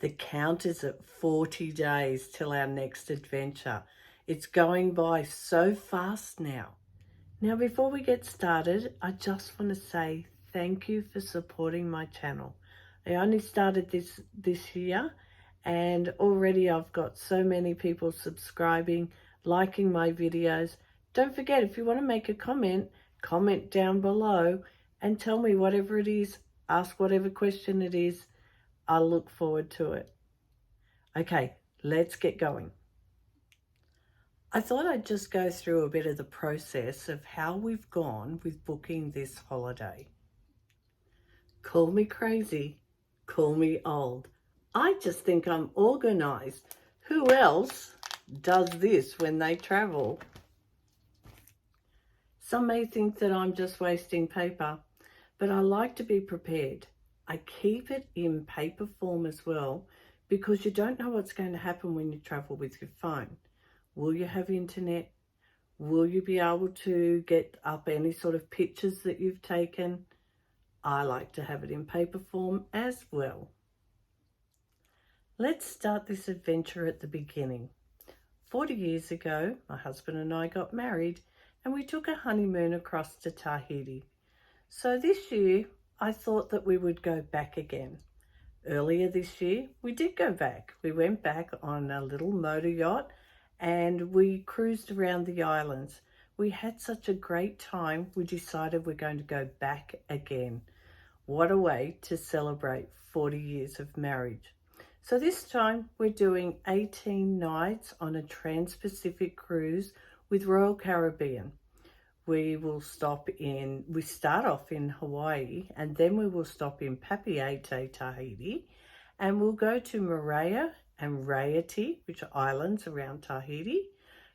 The count is at 40 days till our next adventure. It's going by so fast now. Now, before we get started, I just want to say thank you for supporting my channel. I only started this year, and already I've got so many people subscribing, liking my videos. Don't forget, if you want to make a comment down below and tell me whatever it is, ask whatever question it is. I'll look forward to it. Okay, let's get going. I thought I'd just go through a bit of the process of how we've gone with booking this holiday. Call me crazy, call me old. I just think I'm organised. Who else does this when they travel? Some may think that I'm just wasting paper, but I like to be prepared. I keep it in paper form as well, because you don't know what's going to happen when you travel with your phone. Will you have internet? Will you be able to get up any sort of pictures that you've taken? I like to have it in paper form as well. Let's start this adventure at the beginning. 40 years ago, my husband and I got married, and we took a honeymoon across to Tahiti. So this year, I thought that we would go back again. Earlier this year, we did go back. We went back on a little motor yacht and we cruised around the islands. We had such a great time, we decided we're going to go back again. What a way to celebrate 40 years of marriage. So this time we're doing 18 nights on a Trans-Pacific cruise with Royal Caribbean. We start off in Hawaii, and then we will stop in Papeete, Tahiti, and we'll go to Moorea and Raiatea, which are islands around Tahiti,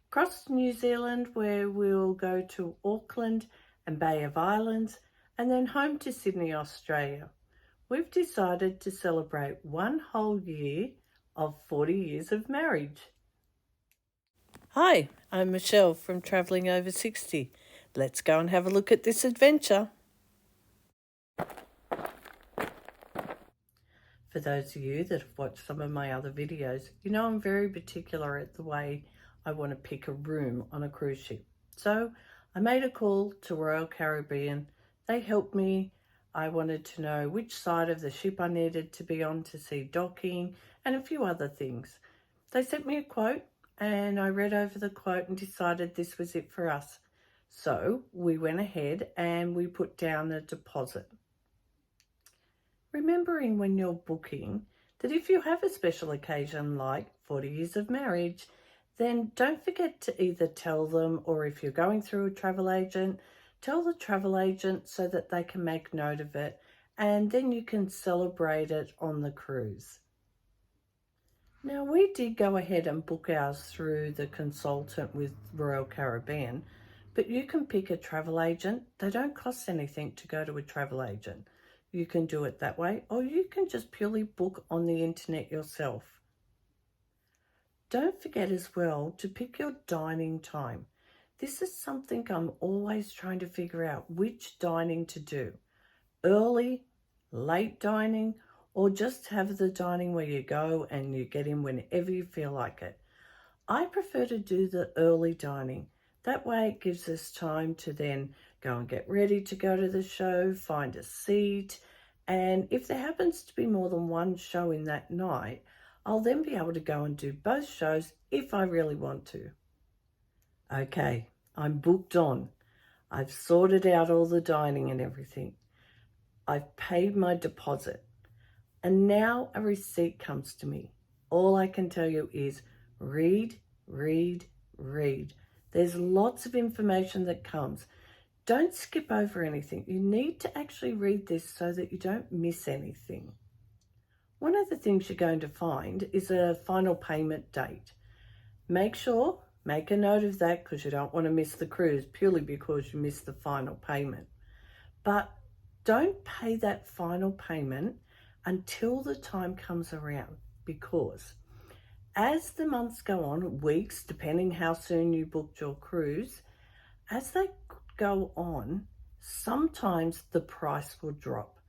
across to New Zealand, where we'll go to Auckland and Bay of Islands, and then home to Sydney, Australia. We've decided to celebrate one whole year of 40 years of marriage. Hi, I'm Michelle from Travelling Over 60. Let's go and have a look at this adventure. For those of you that have watched some of my other videos, you know I'm very particular at the way I want to pick a room on a cruise ship. So I made a call to Royal Caribbean. They helped me. I wanted to know which side of the ship I needed to be on to see docking and a few other things. They sent me a quote, and I read over the quote and decided this was it for us. So we went ahead and we put down a deposit. Remembering when you're booking that if you have a special occasion like 40 years of marriage, then don't forget to either tell them, or if you're going through a travel agent, tell the travel agent so that they can make note of it, and then you can celebrate it on the cruise. Now, we did go ahead and book ours through the consultant with Royal Caribbean, but you can pick a travel agent. They don't cost anything to go to a travel agent. You can do it that way, or you can just purely book on the internet yourself. Don't forget as well to pick your dining time. This is something I'm always trying to figure out which dining to do. Early, late dining, or just have the dining where you go and you get in whenever you feel like it. I prefer to do the early dining. That way it gives us time to then go and get ready to go to the show, find a seat, and if there happens to be more than one show in that night, I'll then be able to go and do both shows if I really want to. Okay, I'm booked on. I've sorted out all the dining and everything. I've paid my deposit. And now a receipt comes to me. All I can tell you is read, read, read. There's lots of information that comes. Don't skip over anything. You need to actually read this so that you don't miss anything. One of the things you're going to find is a final payment date. Make a note of that, because you don't want to miss the cruise purely because you missed the final payment. But don't pay that final payment until the time comes around, because as the months go on, weeks, depending how soon you booked your cruise, as they go on, sometimes the price will drop.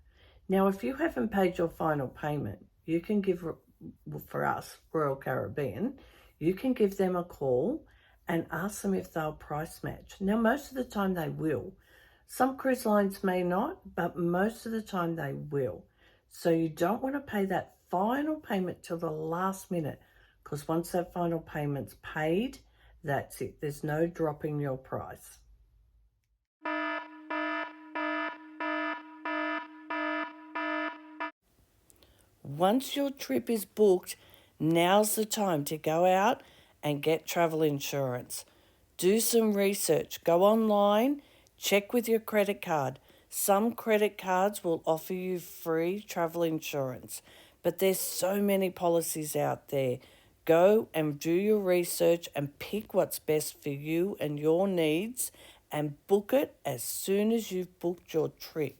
Now, if you haven't paid your final payment, you can give for us, Royal Caribbean, you can give them a call and ask them if they'll price match. Now, most of the time they will. Some cruise lines may not, but most of the time they will. So you don't want to pay that final payment till the last minute, because once that final payment's paid, that's it. There's no dropping your price. Once your trip is booked, now's the time to go out and get travel insurance. Do some research. Go online, check with your credit card. Some credit cards will offer you free travel insurance, but there's so many policies out there. Go and do your research and pick what's best for you and your needs and book it as soon as you've booked your trip.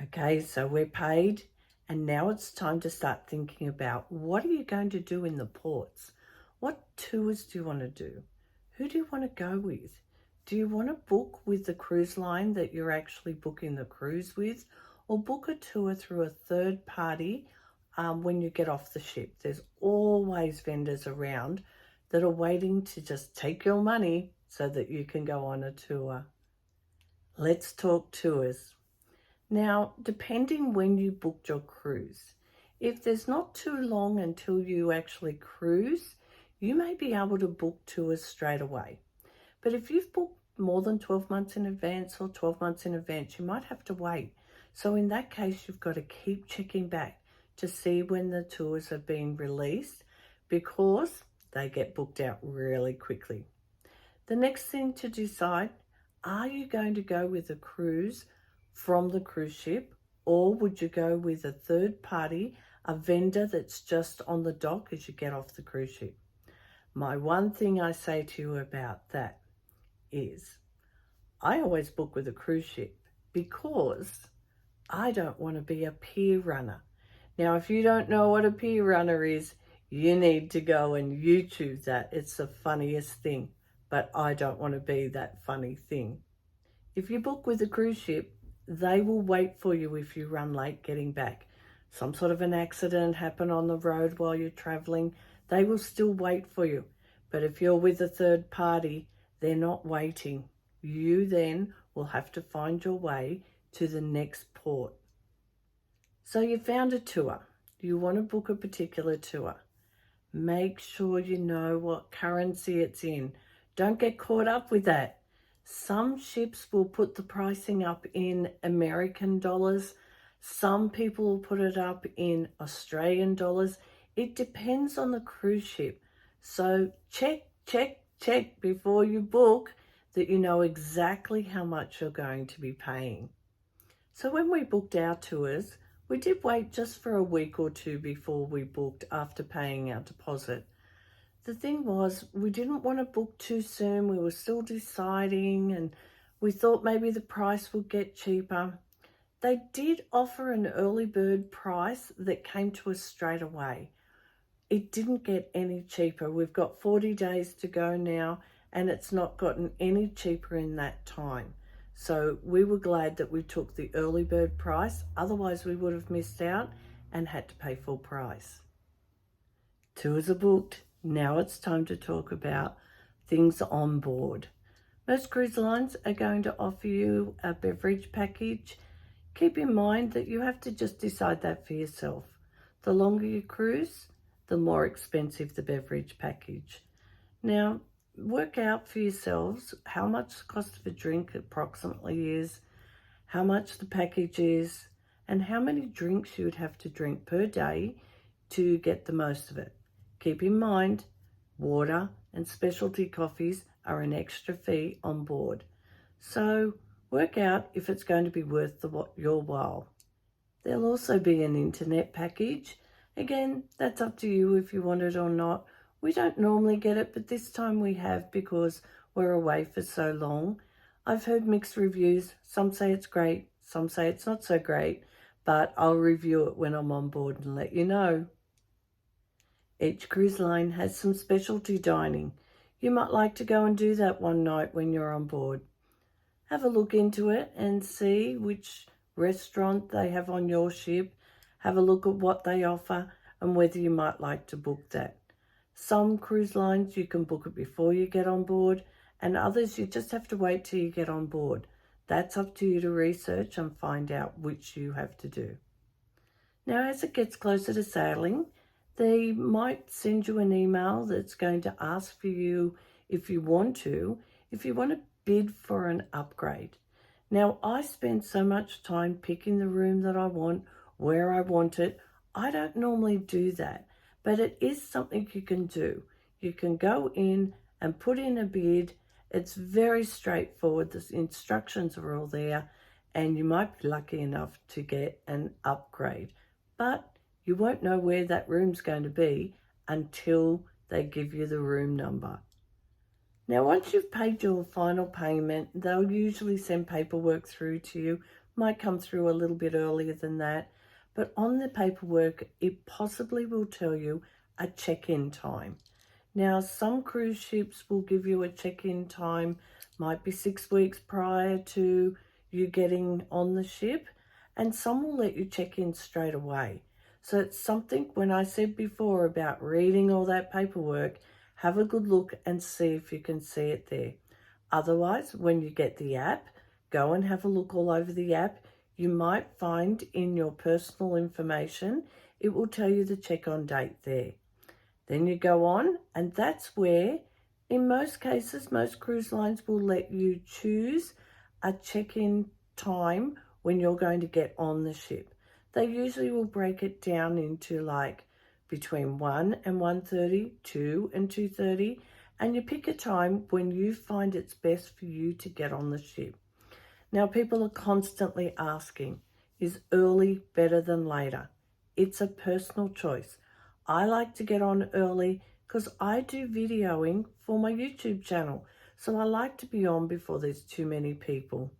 Okay, so we're paid, and now it's time to start thinking about what are you going to do in the ports? What tours do you want to do? Who do you want to go with? Do you want to book with the cruise line that you're actually booking the cruise with, or book a tour through a third party when you get off the ship? There's always vendors around that are waiting to just take your money so that you can go on a tour. Let's talk tours. Now, depending when you booked your cruise, if there's not too long until you actually cruise, you may be able to book tours straight away. But if you've booked more than 12 months in advance or 12 months in advance, you might have to wait. So in that case, you've got to keep checking back to see when the tours are being released, because they get booked out really quickly. The next thing to decide, are you going to go with a cruise from the cruise ship, or would you go with a third party, a vendor that's just on the dock as you get off the cruise ship? My one thing I say to you about that is I always book with a cruise ship because I don't want to be a pier runner. Now, if you don't know what a pier runner is, you need to go and YouTube that. It's the funniest thing, but I don't want to be that funny thing. If you book with a cruise ship, they will wait for you if you run late getting back. Some sort of an accident happened on the road while you're traveling, they will still wait for you. But if you're with a third party, they're not waiting. You then will have to find your way to the next port. So you found a tour. You want to book a particular tour. Make sure you know what currency it's in. Don't get caught up with that. Some ships will put the pricing up in American dollars. Some people will put it up in Australian dollars. It depends on the cruise ship. So check before you book that you know exactly how much you're going to be paying. So when we booked our tours, we did wait just for a week or two before we booked after paying our deposit. The thing was, we didn't want to book too soon. We were still deciding, and we thought maybe the price would get cheaper. They did offer an early bird price that came to us straight away. It didn't get any cheaper. We've got 40 days to go now, and it's not gotten any cheaper in that time. So we were glad that we took the early bird price. Otherwise, we would have missed out and had to pay full price. Tours are booked. Now it's time to talk about things on board. Most cruise lines are going to offer you a beverage package. Keep in mind that you have to just decide that for yourself. The longer you cruise, the more expensive the beverage package. Now, work out for yourselves how much the cost of a drink approximately is, how much the package is, and how many drinks you would have to drink per day to get the most of it. Keep in mind, water and specialty coffees are an extra fee on board. So work out if it's going to be worth your while. There'll also be an internet package. Again, that's up to you if you want it or not. We don't normally get it, but this time we have because we're away for so long. I've heard mixed reviews. Some say it's great, some say it's not so great, but I'll review it when I'm on board and let you know. Each cruise line has some specialty dining. You might like to go and do that one night when you're on board. Have a look into it and see which restaurant they have on your ship. have a look at what they offer and whether you might like to book that. Some cruise lines you can book it before you get on board, and others you just have to wait till you get on board. That's up to you to research and find out which you have to do. Now, as it gets closer to sailing, they might send you an email that's going to ask for you if you want to bid for an upgrade. Now, I spend so much time picking the room that I want, where I want it. I don't normally do that, but it is something you can do. You can go in and put in a bid. It's very straightforward. The instructions are all there, and you might be lucky enough to get an upgrade. But you won't know where that room's going to be until they give you the room number. Now, once you've paid your final payment, they'll usually send paperwork through to you. Might come through a little bit earlier than that, but on the paperwork, it possibly will tell you a check-in time. Now, some cruise ships will give you a check-in time, might be 6 weeks prior to you getting on the ship, and some will let you check in straight away. So it's something, when I said before about reading all that paperwork, have a good look and see if you can see it there. Otherwise, when you get the app, go and have a look all over the app. You might find in your personal information, it will tell you the check-on date there. Then you go on, and that's where, in most cases, most cruise lines will let you choose a check-in time when you're going to get on the ship. They usually will break it down into like between 1 and 1:30, 2 and 2:30, and you pick a time when you find it's best for you to get on the ship. Now, people are constantly asking, is early better than later? It's a personal choice. I like to get on early because I do videoing for my YouTube channel, so I like to be on before there's too many people.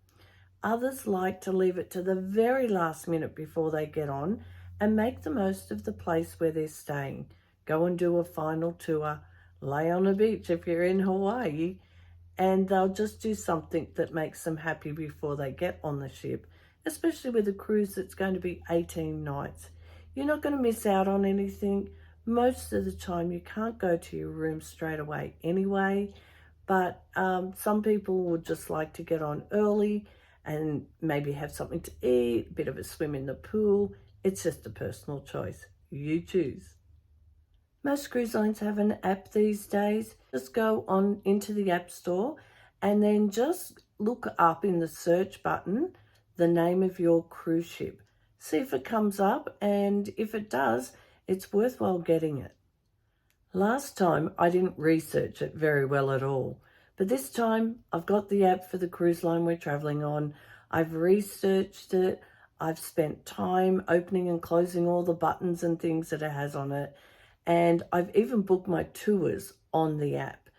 Others like to leave it to the very last minute before they get on and make the most of the place where they're staying. Go and do a final tour, lay on a beach if you're in Hawaii, and they'll just do something that makes them happy before they get on the ship, especially with a cruise that's going to be 18 nights. You're not going to miss out on anything. Most of the time you can't go to your room straight away anyway, but some people would just like to get on early and maybe have something to eat, a bit of a swim in the pool. It's just a personal choice. You choose. Most cruise lines have an app these days. Just go on into the App Store and then just look up in the search button the name of your cruise ship. See if it comes up, and if it does, it's worthwhile getting it. Last time I didn't research it very well at all, but this time I've got the app for the cruise line we're traveling on. I've researched it. I've spent time opening and closing all the buttons and things that it has on it. And I've even booked my tours on the app.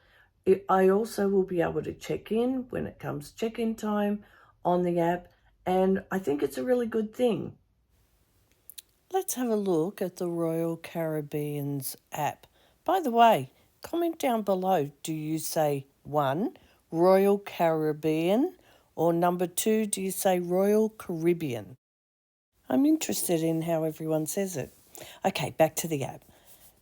I also will be able to check in when it comes check-in time on the app. And I think it's a really good thing. Let's have a look at the Royal Caribbean's app. By the way, comment down below, do you say 1, Royal Caribbean, or number 2, do you say Royal Caribbean? I'm interested in how everyone says it. Okay, back to the app.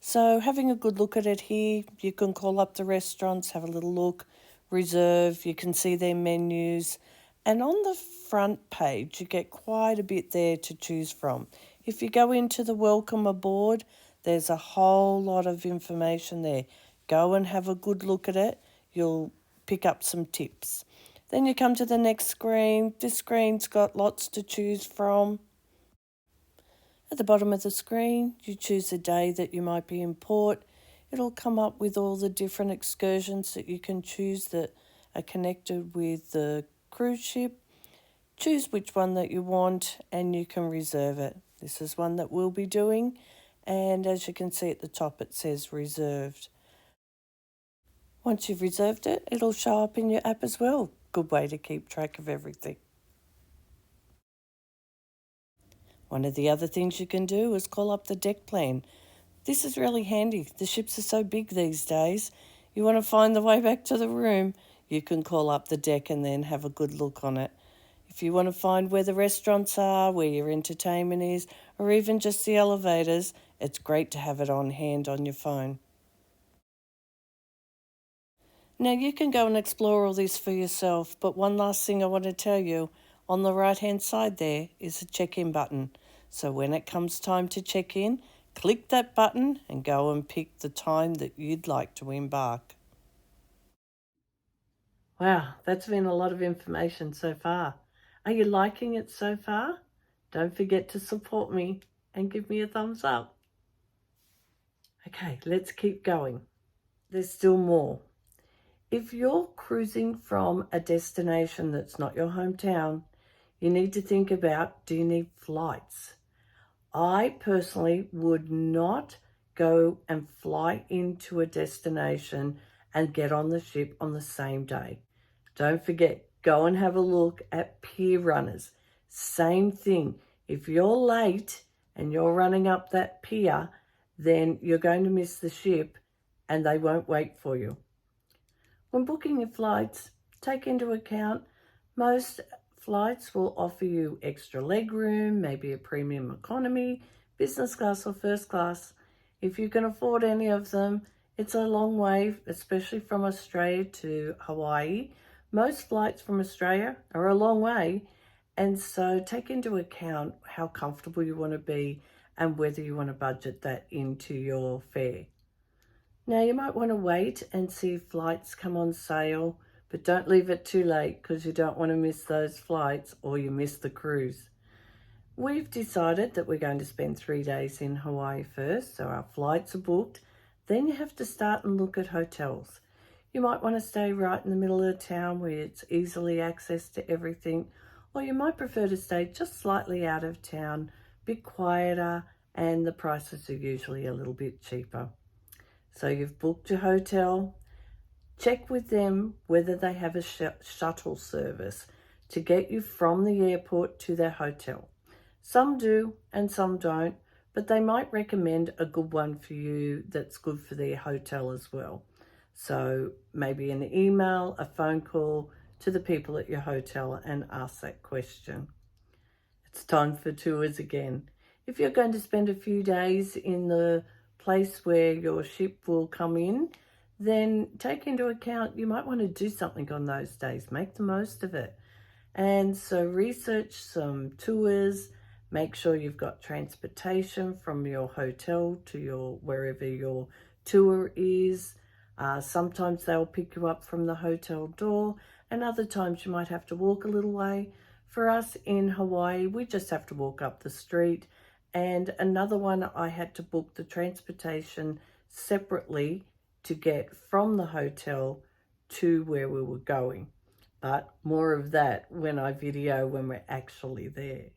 So having a good look at it here, you can call up the restaurants, have a little look, reserve, you can see their menus. And on the front page, you get quite a bit there to choose from. If you go into the welcome aboard, there's a whole lot of information there. Go and have a good look at it. You'll pick up some tips. Then you come to the next screen. This screen's got lots to choose from. At the bottom of the screen, you choose the day that you might be in port. It'll come up with all the different excursions that you can choose that are connected with the cruise ship. Choose which one that you want and you can reserve it. This is one that we'll be doing, and as you can see at the top it says reserved. Once you've reserved it, it'll show up in your app as well. Good way to keep track of everything. One of the other things you can do is call up the deck plan. This is really handy. The ships are so big these days. You want to find the way back to the room, you can call up the deck and then have a good look on it. If you want to find where the restaurants are, where your entertainment is, or even just the elevators, it's great to have it on hand on your phone. Now you can go and explore all this for yourself, but one last thing I want to tell you, on the right hand side there is a check-in button. So when it comes time to check in, click that button and go and pick the time that you'd like to embark. Wow, that's been a lot of information so far. Are you liking it so far? Don't forget to support me and give me a thumbs up. Okay, let's keep going. There's still more. If you're cruising from a destination that's not your hometown, you need to think about, do you need flights? I personally would not go and fly into a destination and get on the ship on the same day. Don't forget, go and have a look at pier runners. Same thing. If you're late and you're running up that pier, then you're going to miss the ship and they won't wait for you. When booking your flights, take into account most flights will offer you extra legroom, maybe a premium economy, business class or first class. If you can afford any of them, it's a long way, especially from Australia to Hawaii. Most flights from Australia are a long way, and so take into account how comfortable you want to be and whether you want to budget that into your fare. Now you might want to wait and see if flights come on sale, but don't leave it too late because you don't want to miss those flights or you miss the cruise. We've decided that we're going to spend 3 days in Hawaii first, so our flights are booked. Then you have to start and look at hotels. You might want to stay right in the middle of the town where it's easily access to everything, or you might prefer to stay just slightly out of town, a bit quieter, and the prices are usually a little bit cheaper. So you've booked your hotel. Check with them whether they have a shuttle service to get you from the airport to their hotel. Some do and some don't, but they might recommend a good one for you that's good for their hotel as well. So maybe an email, a phone call to the people at your hotel and ask that question. It's time for tours again. If you're going to spend a few days in the place where your ship will come in, then take into account you might want to do something on those days. Make the most of it. And so research some tours, make sure you've got transportation from your hotel to your wherever your tour is. Sometimes they'll pick you up from the hotel door, and other times you might have to walk a little way. For us in Hawaii, we just have to walk up the street. And another one, I had to book the transportation separately to get from the hotel to where we were going. But more of that when I video when we're actually there.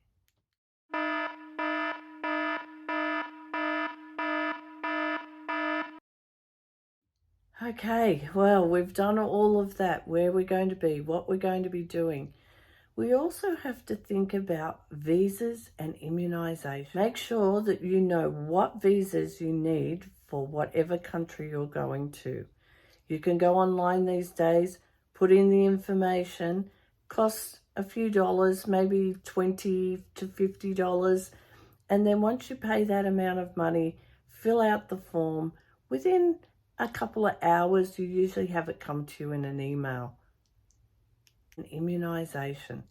Okay, well, we've done all of that, where we're going to be, what we're going to be doing. We also have to think about visas and immunisation. Make sure that you know what visas you need for whatever country you're going to. You can go online these days, put in the information, costs a few dollars, maybe $20 to $50. And then once you pay that amount of money, fill out the form. Within a couple of hours, you usually have it come to you in an email. An immunisation.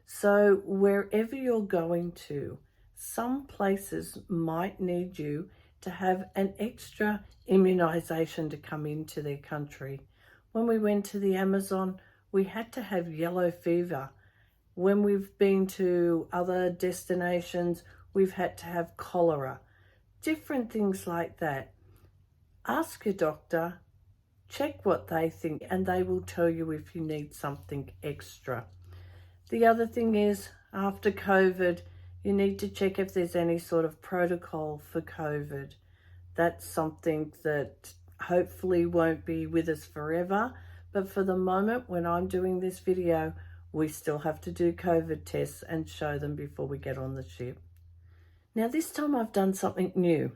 So wherever you're going to, some places might need you to have an extra immunisation to come into their country. When we went to the Amazon, we had to have yellow fever. When we've been to other destinations, we've had to have cholera. Different things like that. Ask your doctor, check what they think, and they will tell you if you need something extra. The other thing is, after COVID, you need to check if there's any sort of protocol for COVID. That's something that hopefully won't be with us forever. But for the moment, when I'm doing this video, we still have to do COVID tests and show them before we get on the ship. Now, this time I've done something new.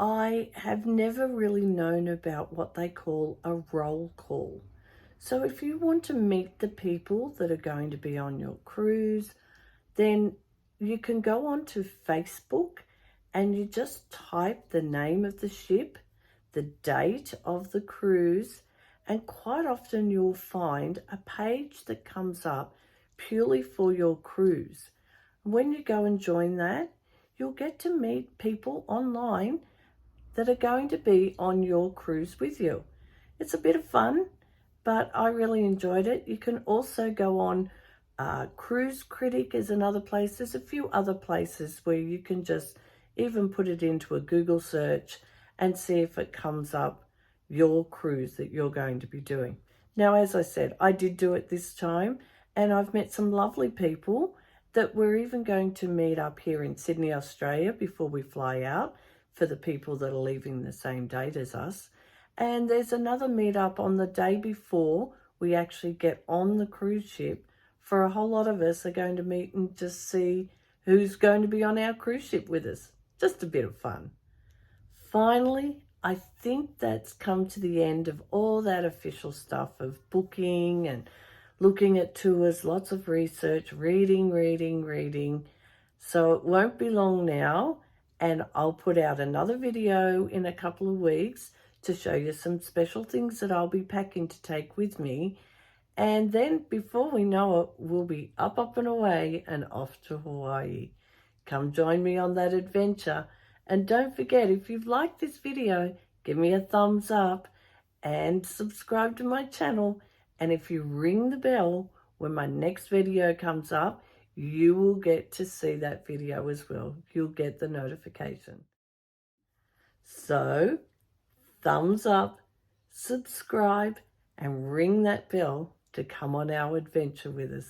I have never really known about what they call a roll call. So if you want to meet the people that are going to be on your cruise, then you can go onto Facebook and you just type the name of the ship, the date of the cruise, and quite often you'll find a page that comes up purely for your cruise. When you go and join that, you'll get to meet people online that are going to be on your cruise with you. It's a bit of fun, but I really enjoyed it. You can also go on Cruise Critic is another place. There's a few other places where you can just even put it into a Google search and see if it comes up your cruise that you're going to be doing. Now, as I said, I did do it this time, and I've met some lovely people that we're even going to meet up here in Sydney, Australia before we fly out, for the people that are leaving the same date as us. And there's another meetup on the day before we actually get on the cruise ship, for a whole lot of us are going to meet and just see who's going to be on our cruise ship with us. Just a bit of fun. Finally, I think that's come to the end of all that official stuff of booking and looking at tours, lots of research, reading. So it won't be long now, and I'll put out another video in a couple of weeks to show you some special things that I'll be packing to take with me. And then before we know it, we'll be up and away and off to Hawaii. Come join me on that adventure. And don't forget, if you've liked this video, give me a thumbs up and subscribe to my channel. And if you ring the bell when my next video comes up, you will get to see that video as well. You'll get the notification. So, thumbs up, subscribe, and ring that bell to come on our adventure with us.